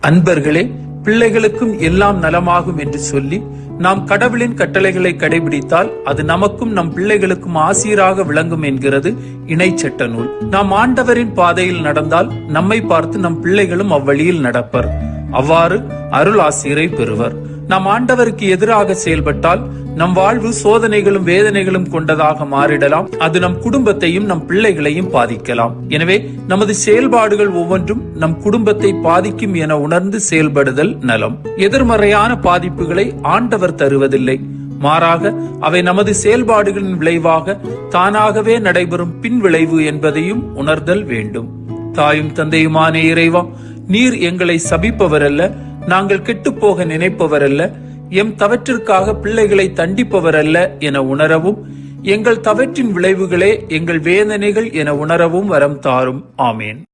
அன்பர்களே, பிள்ளைகளுக்கும் எல்லாம் நலமாகும் என்று சொல்லி நாம் கடவுளின் கட்டளைகளை கடைபிடித்தால் அது நமக்கும் நம் பிள்ளைகளுக்கும் ஆசீராக விளங்கும் என்கிறது இணைச்சட்ட நூல். நாம் ஆண்டவரின் பாதையில் நடந்தால் நம்மை பார்த்து நம் பிள்ளைகளும் அவ்வழியில் நடப்பர். அவ்வாறு அருள் ஆசீரை பெறுவர். நாம் ஆண்டவருக்கு எதிராக செயல்பட்டால் நம் வாழ்வு சோதனைகளும் வேதனைகளும் கொண்டதாக மாறிடலாம். அது நம் குடும்பத்தையும் நம் பிள்ளைகளையும் பாதிக்கலாம். எனவே நமது செயல்பாடுகள் ஒவ்வொன்றும் நம் குடும்பத்தை பாதிக்கும் என உணர்ந்து செயல்படுதல் நலம். எதிர்மறையான பாதிப்புகளை ஆண்டவர் தருவதில்லை. மாறாக அவை நமது செயல்பாடுகளின் விளைவாக தானாகவே நடைபெறும் பின் விளைவு என்பதையும் உணர்தல் வேண்டும். தாயும் தந்தையுமான இறைவா, நீர் எங்களை சபிப்பவரல்ல, நாங்கள் கெட்டுப்போக நினைப்பவரல்ல, எம் தவற்றிற்காக பிள்ளைகளை தண்டிப்பவரல்ல என உணரவும், எங்கள் தவற்றின் விளைவுகளே எங்கள் வேதனைகள் என உணரவும் வரம் தாரும். ஆமேன்.